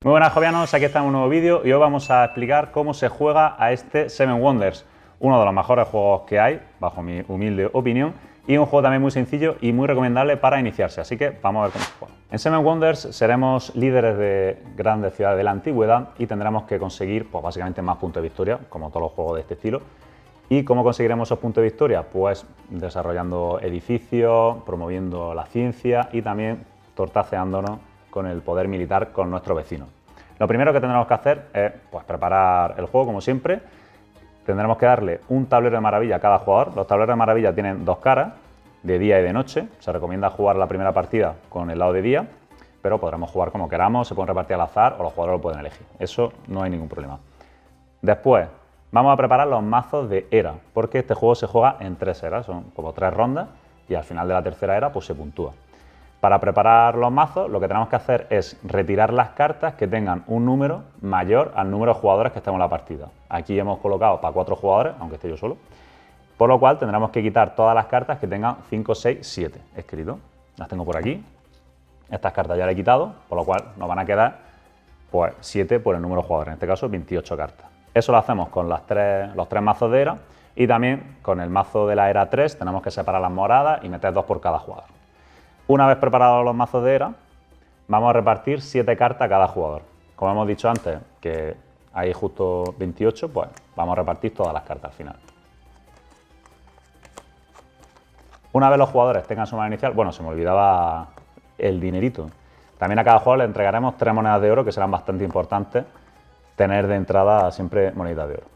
Muy buenas, jovianos, aquí está un nuevo vídeo y hoy vamos a explicar cómo se juega a este Seven Wonders, uno de los mejores juegos que hay, bajo mi humilde opinión, y un juego también muy sencillo y muy recomendable para iniciarse, así que vamos a ver cómo se juega. En Seven Wonders seremos líderes de grandes ciudades de la antigüedad y tendremos que conseguir, pues básicamente más puntos de victoria, como todos los juegos de este estilo. ¿Y cómo conseguiremos esos puntos de victoria? Pues desarrollando edificios, promoviendo la ciencia y también tortaceándonos con el poder militar con nuestros vecinos. Lo primero que tendremos que hacer es pues, preparar el juego, como siempre. Tendremos que darle un tablero de maravilla a cada jugador. Los tableros de maravilla tienen dos caras, de día y de noche. Se recomienda jugar la primera partida con el lado de día, pero podremos jugar como queramos, se pueden repartir al azar o los jugadores lo pueden elegir. Eso no hay ningún problema. Después, vamos a preparar los mazos de era, porque este juego se juega en 3 eras, son como 3 rondas y al final de la tercera era pues se puntúa. Para preparar los mazos lo que tenemos que hacer es retirar las cartas que tengan un número mayor al número de jugadores que estemos en la partida. Aquí hemos colocado para 4 jugadores, aunque esté yo solo, por lo cual tendremos que quitar todas las cartas que tengan 5, 6, 7 escrito. Las tengo por aquí, estas cartas ya las he quitado, por lo cual nos van a quedar pues 7 por el número de jugadores, en este caso 28 cartas. Eso lo hacemos con los tres mazos de era y también con el mazo de la era 3 tenemos que separar las moradas y meter 2 por cada jugador. Una vez preparados los mazos de era, vamos a repartir 7 cartas a cada jugador. Como hemos dicho antes, que hay justo 28, pues vamos a repartir todas las cartas al final. Una vez los jugadores tengan su mano inicial, bueno, se me olvidaba el dinerito. También a cada jugador le entregaremos 3 monedas de oro, que serán bastante importantes tener de entrada siempre moneditas de oro,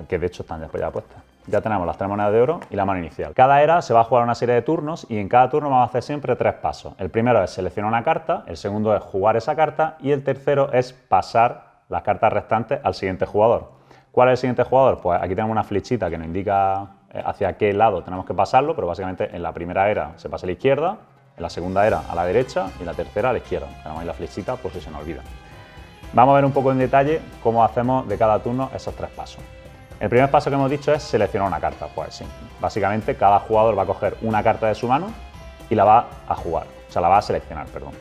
que de hecho están después ya puestas. Ya tenemos las 3 monedas de oro y la mano inicial. Cada era se va a jugar una serie de turnos y en cada turno vamos a hacer siempre 3 pasos. El primero es seleccionar una carta, el segundo es jugar esa carta y el tercero es pasar las cartas restantes al siguiente jugador. ¿Cuál es el siguiente jugador? Pues aquí tenemos una flechita que nos indica hacia qué lado tenemos que pasarlo, pero básicamente en la primera era se pasa a la izquierda, en la segunda era a la derecha y en la tercera a la izquierda. Tenemos ahí la flechita por si se nos olvida. Vamos a ver un poco en detalle cómo hacemos de cada turno esos 3 pasos. El primer paso que hemos dicho es seleccionar una carta. Pues sí, básicamente cada jugador va a coger una carta de su mano y la va a jugar, o sea, la va a seleccionar, perdón.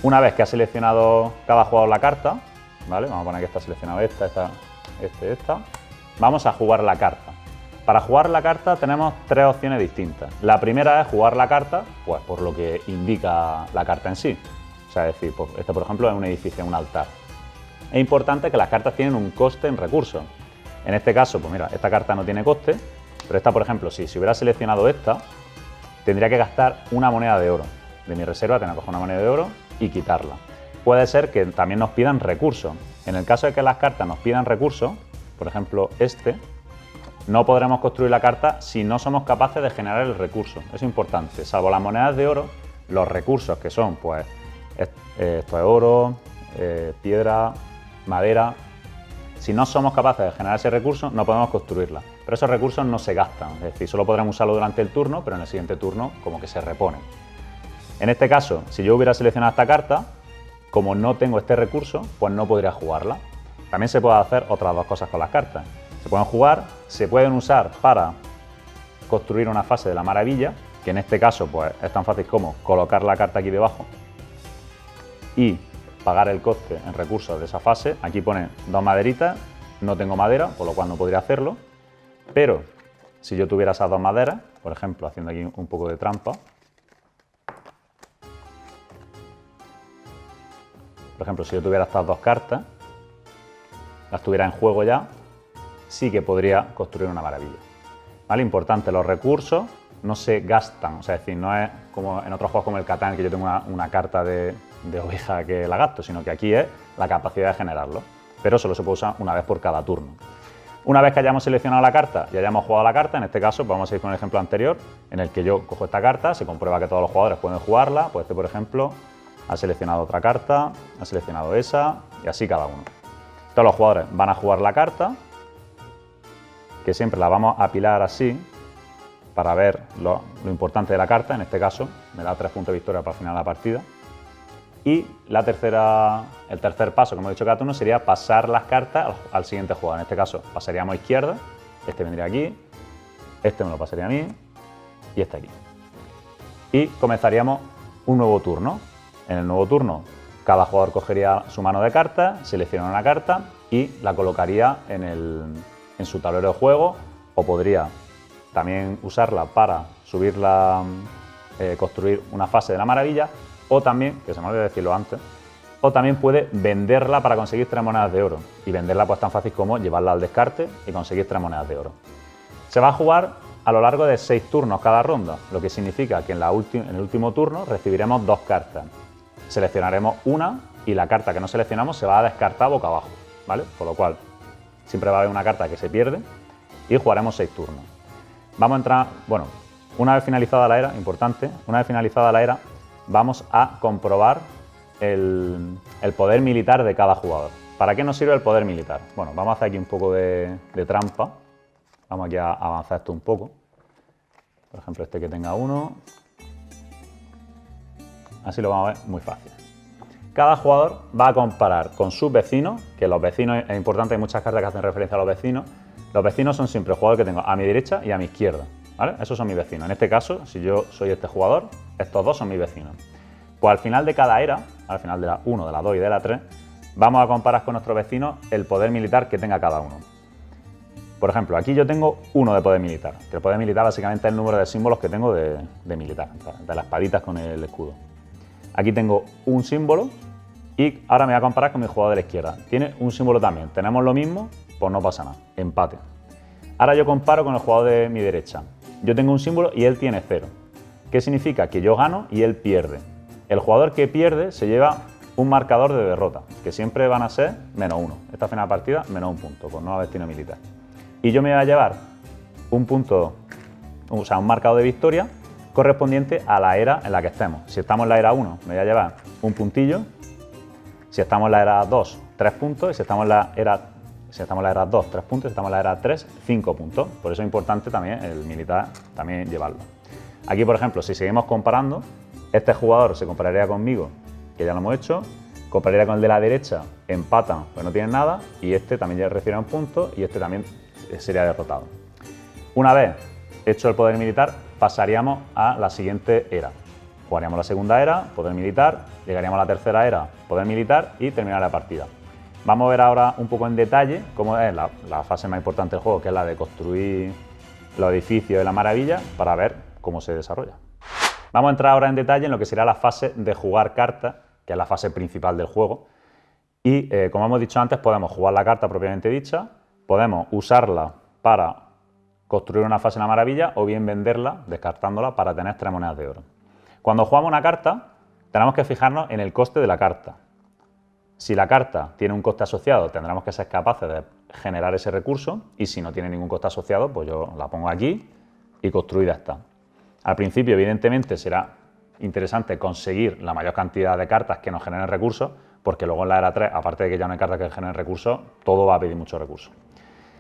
Una vez que ha seleccionado cada jugador la carta, ¿vale? Vamos a poner que está seleccionado esta, vamos a jugar la carta. Para jugar la carta tenemos 3 opciones distintas. La primera es jugar la carta, pues por lo que indica la carta en sí. O sea, es decir, pues, este por ejemplo es un edificio, un altar. Es importante que las cartas tienen un coste en recursos. En este caso, pues mira, esta carta no tiene coste, pero esta, por ejemplo, si hubiera seleccionado esta, tendría que gastar una moneda de oro. De mi reserva tengo que coger una moneda de oro y quitarla. Puede ser que también nos pidan recursos. En el caso de que las cartas nos pidan recursos, por ejemplo no podremos construir la carta si no somos capaces de generar el recurso. Eso es importante. Salvo las monedas de oro, los recursos que son, pues, esto es oro, piedra, madera. Si no somos capaces de generar ese recurso, no podemos construirla. Pero esos recursos no se gastan, es decir, solo podremos usarlo durante el turno, pero en el siguiente turno como que se reponen. En este caso, si yo hubiera seleccionado esta carta, como no tengo este recurso, pues no podría jugarla. También se pueden hacer otras 2 cosas con las cartas. Se pueden jugar, se pueden usar para construir una fase de la maravilla, que en este caso pues, es tan fácil como colocar la carta aquí debajo y pagar el coste en recursos de esa fase. Aquí pone 2 maderitas, no tengo madera, por lo cual no podría hacerlo, pero si yo tuviera esas 2 maderas, por ejemplo, haciendo aquí un poco de trampa, por ejemplo, si yo tuviera estas 2 cartas, las tuviera en juego ya, sí que podría construir una maravilla. ¿Vale? Importante, los recursos no se gastan, o sea, es decir, no es como en otros juegos como el Catán, que yo tengo una carta de oveja que la gasto, sino que aquí es la capacidad de generarlo, pero solo se puede usar una vez por cada turno. Una vez que hayamos seleccionado la carta y hayamos jugado la carta, en este caso vamos a ir con el ejemplo anterior, en el que yo cojo esta carta, se comprueba que todos los jugadores pueden jugarla, pues este por ejemplo ha seleccionado otra carta, ha seleccionado esa y así cada uno. Todos los jugadores van a jugar la carta, que siempre la vamos a apilar así para ver lo importante de la carta, en este caso me da 3 puntos de victoria para el final de la partida. Y el tercer paso, como he dicho cada turno, sería pasar las cartas al siguiente jugador. En este caso pasaríamos a izquierda, este vendría aquí, este me lo pasaría a mí y este aquí. Y comenzaríamos un nuevo turno. En el nuevo turno Cada jugador cogería su mano de cartas, selecciona una carta y la colocaría en su tablero de juego, o podría también usarla para subirla, construir una fase de la maravilla, o también, que se me olvidó decirlo antes, o también puede venderla para conseguir 3 monedas de oro. Y venderla pues tan fácil como llevarla al descarte y conseguir 3 monedas de oro. Se va a jugar a lo largo de 6 turnos cada ronda, lo que significa que en el último turno recibiremos 2 cartas. Seleccionaremos una y la carta que no seleccionamos se va a descartar boca abajo, ¿vale? Por lo cual siempre va a haber una carta que se pierde y jugaremos 6 turnos. Vamos a entrar, bueno, una vez finalizada la era, importante, una vez finalizada la era, vamos a comprobar el poder militar de cada jugador. ¿Para qué nos sirve el poder militar? Bueno, vamos a hacer aquí un poco de trampa. Vamos aquí a avanzar esto un poco. Por ejemplo, este que tenga 1. Así lo vamos a ver muy fácil. Cada jugador va a comparar con sus vecinos, que los vecinos es importante, hay muchas cartas que hacen referencia a los vecinos. Los vecinos son siempre el jugador que tengo a mi derecha y a mi izquierda, ¿vale? Esos son mis vecinos. En este caso, si yo soy este jugador, estos dos son mis vecinos. Pues al final de cada era, al final de la 1, de la 2 y de la 3, vamos a comparar con nuestros vecinos el poder militar que tenga cada uno. Por ejemplo, aquí yo tengo 1 de poder militar, que el poder militar básicamente es el número de símbolos que tengo de militar, de las espaditas con el escudo. Aquí tengo un símbolo y ahora me voy a comparar con mi jugador de la izquierda. Tiene un símbolo también, tenemos lo mismo, pues no pasa nada, empate. Ahora yo comparo con el jugador de mi derecha. Yo tengo un símbolo y él tiene 0. ¿Qué significa? Que yo gano y él pierde. El jugador que pierde se lleva un marcador de derrota, que siempre van a ser -1. Esta final de partida, -1 punto, por no haber destino militar. Y yo me voy a llevar un punto, o sea, un marcador de victoria correspondiente a la era en la que estemos. Si estamos en la era 1, me voy a llevar un puntillo. Si estamos en la era 2, 3 puntos. Y si estamos en la era 2, 3 puntos. Si estamos en la era 3, 5 puntos. Por eso es importante también el militar también llevarlo. Aquí, por ejemplo, si seguimos comparando, este jugador se compararía conmigo, que ya lo hemos hecho, compararía con el de la derecha, empatan, pues no tienen nada, y este también ya recibe un punto y este también sería derrotado. Una vez hecho el poder militar, pasaríamos a la siguiente era. Jugaríamos la segunda era, poder militar, llegaríamos a la tercera era, poder militar y terminar la partida. Vamos a ver ahora un poco en detalle cómo es la fase más importante del juego, que es la de construir los edificios de la maravilla, para ver cómo se desarrolla. Vamos a entrar ahora en detalle en lo que será la fase de jugar cartas, que es la fase principal del juego. Y como hemos dicho antes, podemos jugar la carta propiamente dicha, podemos usarla para construir una fase de la maravilla o bien venderla, descartándola, para tener 3 monedas de oro. Cuando jugamos una carta, tenemos que fijarnos en el coste de la carta. Si la carta tiene un coste asociado, tendremos que ser capaces de generar ese recurso, y si no tiene ningún coste asociado, pues yo la pongo aquí y construida está. Al principio, evidentemente, será interesante conseguir la mayor cantidad de cartas que nos generen recursos, porque luego en la era 3, aparte de que ya no hay cartas que generen recursos, todo va a pedir muchos recursos.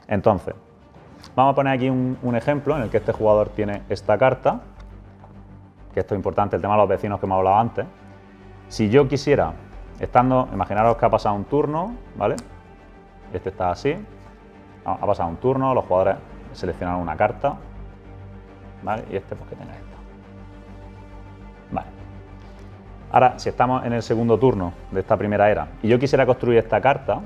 Entonces, vamos a poner aquí un ejemplo en el que este jugador tiene esta carta, que esto es importante, el tema de los vecinos que hemos hablado antes. Si yo quisiera, imaginaros que ha pasado un turno, ¿vale? Este está así, ha pasado un turno, los jugadores seleccionan una carta, ¿vale? Y este pues que tenga esta. Vale. Ahora, si estamos en el segundo turno de esta primera era y yo quisiera construir esta carta,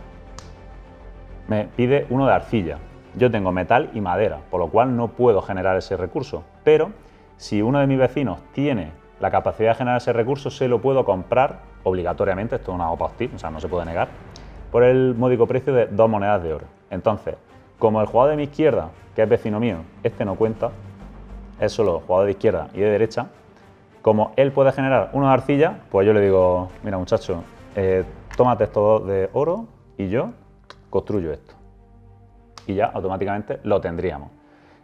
me pide 1 de arcilla. Yo tengo metal y madera, por lo cual no puedo generar ese recurso. Pero si uno de mis vecinos tiene la capacidad de generar ese recurso, se lo puedo comprar obligatoriamente, esto es una OPA hostil, o sea, no se puede negar, por el módico precio de 2 monedas de oro. Entonces, como el jugador de mi izquierda, que es vecino mío, este no cuenta, es solo jugador de izquierda y de derecha, como él puede generar 1 de arcilla, pues yo le digo, mira muchacho, tómate estos 2 de oro y yo construyo esto. Y ya automáticamente lo tendríamos.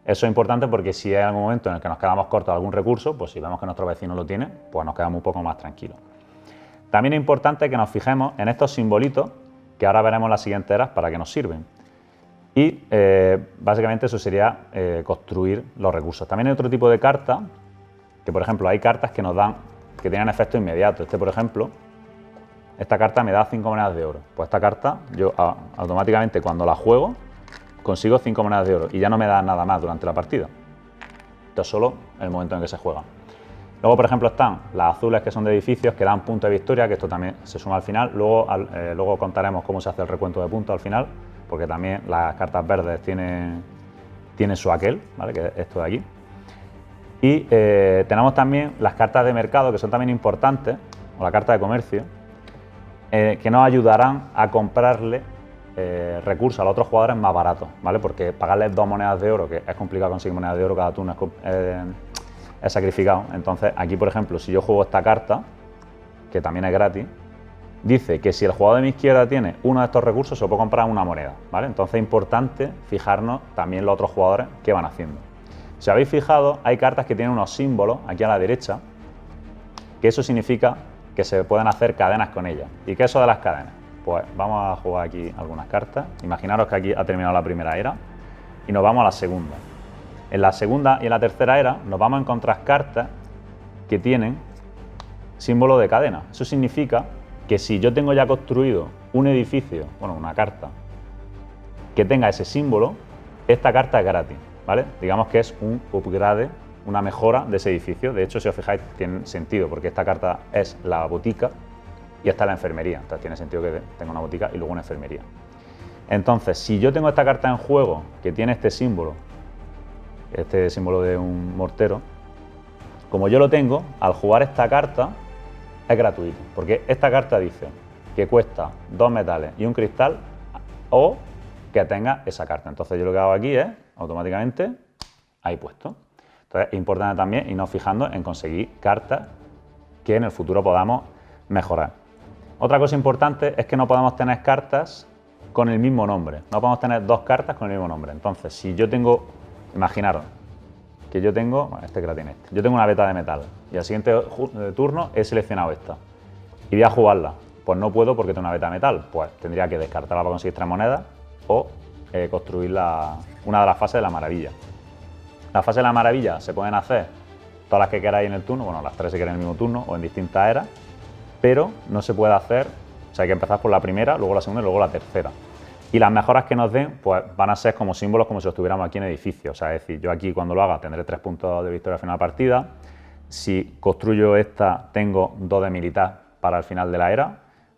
Eso es importante porque si hay algún momento en el que nos quedamos cortos de algún recurso, pues si vemos que nuestro vecino lo tiene, pues nos quedamos un poco más tranquilos. También es importante que nos fijemos en estos simbolitos, que ahora veremos en las siguientes eras para qué nos sirven. Y básicamente eso sería construir los recursos. También hay otro tipo de cartas, que por ejemplo hay cartas que nos dan, que tienen efecto inmediato. Este, por ejemplo, esta carta me da 5 monedas de oro. Pues esta carta, yo automáticamente cuando la juego, consigo 5 monedas de oro y ya no me da nada más durante la partida. Esto es solo en el momento en que se juega. Luego, por ejemplo, están las azules, que son de edificios, que dan punto de victoria, que esto también se suma al final. Luego contaremos cómo se hace el recuento de puntos al final, porque también las cartas verdes tienen su aquel, ¿vale? Que es esto de aquí. Y tenemos también las cartas de mercado, que son también importantes, o la carta de comercio, que nos ayudarán a comprarle recursos a los otros jugadores más baratos, ¿vale? Porque pagarles 2 monedas de oro, que es complicado conseguir monedas de oro cada turno, es sacrificado. Entonces, aquí, por ejemplo, si yo juego esta carta, que también es gratis, dice que si el jugador de mi izquierda tiene uno de estos recursos, se lo puedo comprar una moneda, ¿vale? Entonces es importante fijarnos también los otros jugadores qué van haciendo. Si habéis fijado, hay cartas que tienen unos símbolos aquí a la derecha, que eso significa que se pueden hacer cadenas con ellas. ¿Y qué es eso de las cadenas? Pues vamos a jugar aquí algunas cartas. Imaginaros que aquí ha terminado la primera era y nos vamos a la segunda. En la segunda y en la tercera era nos vamos a encontrar cartas que tienen símbolo de cadena. Eso significa que si yo tengo ya construido un edificio, bueno, una carta, que tenga ese símbolo, esta carta es gratis, ¿vale? Digamos que es un upgrade, una mejora de ese edificio. De hecho, si os fijáis, tiene sentido, porque esta carta es la botica y esta es la enfermería. Entonces tiene sentido que tenga una botica y luego una enfermería. Entonces, si yo tengo esta carta en juego que tiene este símbolo de un mortero, como yo lo tengo, al jugar esta carta es gratuito, porque esta carta dice que cuesta 2 metales y un cristal o que tenga esa carta. Entonces yo lo que hago aquí es automáticamente ahí puesto. Entonces es importante también irnos fijando en conseguir cartas que en el futuro podamos mejorar. Otra cosa importante es que no podemos tener cartas con el mismo nombre. No podemos tener 2 cartas con el mismo nombre. Entonces, si yo tengo, imaginaros que yo tengo, bueno, este que la tiene este, yo tengo una beta de metal y al siguiente turno he seleccionado esta y voy a jugarla. Pues no puedo porque tengo una beta de metal. Pues tendría que descartarla para conseguir 3 monedas o construir una de las fases de la maravilla. Las fases de la maravilla se pueden hacer todas las que queráis en el turno, bueno, las 3 si queréis en el mismo turno o en distintas eras, pero no se puede hacer, o sea, hay que empezar por la primera, luego la segunda y luego la tercera. Y las mejoras que nos den, pues van a ser como símbolos, como si estuviéramos aquí en edificio. O sea, es decir, yo aquí cuando lo haga tendré 3 puntos de victoria al final de la partida. Si construyo esta, tengo 2 de militar para el final de la era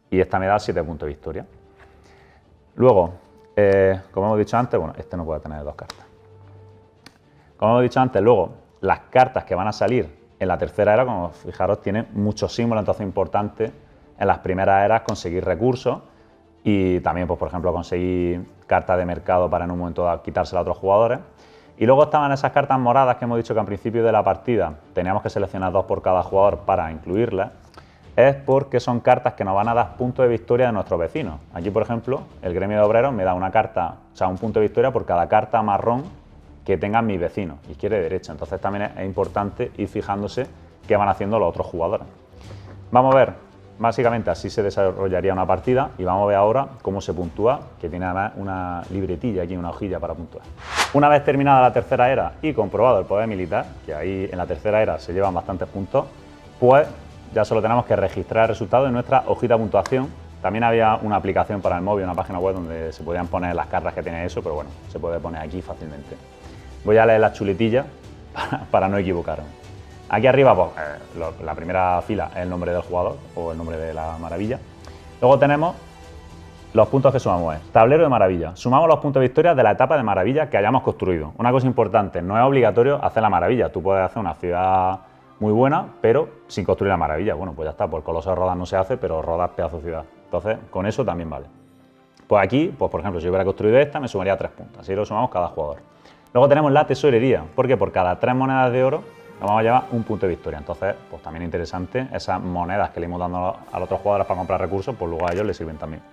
y esta me da 7 puntos de victoria. Luego, como hemos dicho antes, bueno, este no puede tener 2 cartas. Como hemos dicho antes, luego, las cartas que van a salir en la tercera era, como fijaros, tienen muchos símbolos, entonces es importante en las primeras eras conseguir recursos y también, pues, por ejemplo, conseguir cartas de mercado para en un momento dado quitársela a otros jugadores. Y luego estaban esas cartas moradas que hemos dicho que al principio de la partida teníamos que seleccionar 2 por cada jugador para incluirlas. Es porque son cartas que nos van a dar puntos de victoria de nuestros vecinos. Aquí, por ejemplo, el gremio de obreros me da una carta, o sea, un punto de victoria por cada carta marrón que tengan mis vecinos, izquierda y derecha. Entonces también es importante ir fijándose qué van haciendo los otros jugadores. Vamos a ver, básicamente así se desarrollaría una partida y vamos a ver ahora cómo se puntúa, que tiene además una libretilla aquí, una hojilla para puntuar. Una vez terminada la tercera era y comprobado el poder militar, que ahí en la tercera era se llevan bastantes puntos, pues ya solo tenemos que registrar el resultado en nuestra hojita de puntuación. También había una aplicación para el móvil, una página web donde se podían poner las cartas que tiene eso, pero bueno, se puede poner aquí fácilmente. Voy a leer las chuletillas para no equivocarme. Aquí arriba, pues, la primera fila es el nombre del jugador o el nombre de la maravilla. Luego tenemos los puntos que sumamos. Tablero de maravilla. Sumamos los puntos de victoria de la etapa de maravilla que hayamos construido. Una cosa importante, no es obligatorio hacer la maravilla. Tú puedes hacer una ciudad muy buena, pero sin construir la maravilla. Bueno, pues ya está, por Coloso de Rodas no se hace, pero Rodas pedazo de ciudad. Entonces, con eso también vale. Pues aquí, pues por ejemplo, si yo hubiera construido esta, me sumaría 3 puntos. Así lo sumamos cada jugador. Luego tenemos la tesorería, porque por cada 3 monedas de oro nos vamos a llevar un punto de victoria. Entonces, pues también interesante, esas monedas que le hemos dado a los otros jugadores para comprar recursos, pues luego a ellos les sirven también.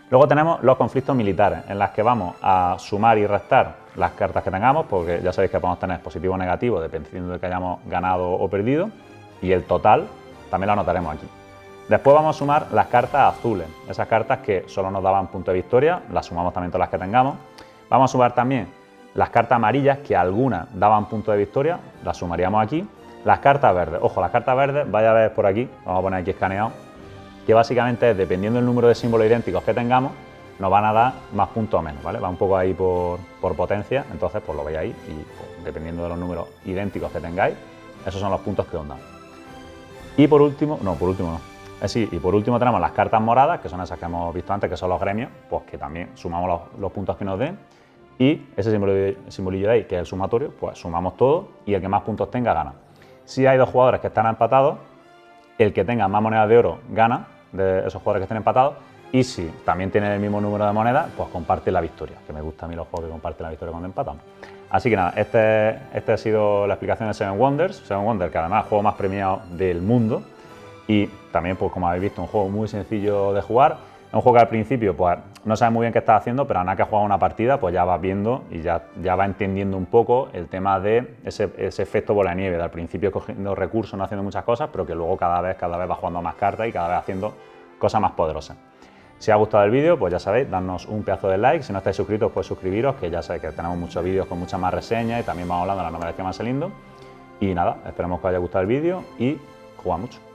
Luego tenemos los conflictos militares, en las que vamos a sumar y restar las cartas que tengamos, porque ya sabéis que podemos tener positivo o negativo, dependiendo de que hayamos ganado o perdido, y el total también lo anotaremos aquí. Después vamos a sumar las cartas azules, esas cartas que solo nos daban punto de victoria, las sumamos también todas las que tengamos. Vamos a sumar también las cartas amarillas, que algunas daban punto de victoria, las sumaríamos aquí. Las cartas verdes, ojo, las cartas verdes, vaya a ver por aquí, vamos a poner aquí escaneado, que básicamente es, dependiendo del número de símbolos idénticos que tengamos, nos van a dar más puntos o menos, ¿vale? Va un poco ahí por potencia, entonces pues lo veis ahí y pues, dependiendo de los números idénticos que tengáis, esos son los puntos que os dan. Y por último, no, sí, y por último tenemos las cartas moradas, que son esas que hemos visto antes, que son los gremios, pues que también sumamos los puntos que nos den. Y ese simbolillo de ahí, que es el sumatorio, pues sumamos todo y el que más puntos tenga gana. Si hay dos jugadores que están empatados, el que tenga más monedas de oro gana, de esos jugadores que estén empatados, y si también tienen el mismo número de monedas, pues comparte la victoria, que me gusta a mí los juegos que comparten la victoria cuando empatan. Así que nada, esta ha sido la explicación de Seven Wonders. Seven Wonders, que además es el juego más premiado del mundo, y también, pues como habéis visto, un juego muy sencillo de jugar. Es un juego que al principio pues no sabes muy bien qué estás haciendo, pero a nada que has jugado una partida, pues ya vas viendo y ya vas entendiendo un poco el tema de ese efecto bola de nieve, de al principio cogiendo recursos, no haciendo muchas cosas, pero que luego cada vez vas jugando más cartas y cada vez haciendo cosas más poderosas. Si os ha gustado el vídeo, pues ya sabéis, dadnos un pedazo de like. Si no estáis suscritos, pues suscribiros, que ya sabéis que tenemos muchos vídeos con muchas más reseñas y también vamos hablando de las novedades que van saliendo. Y nada, esperamos que os haya gustado el vídeo y jugad mucho.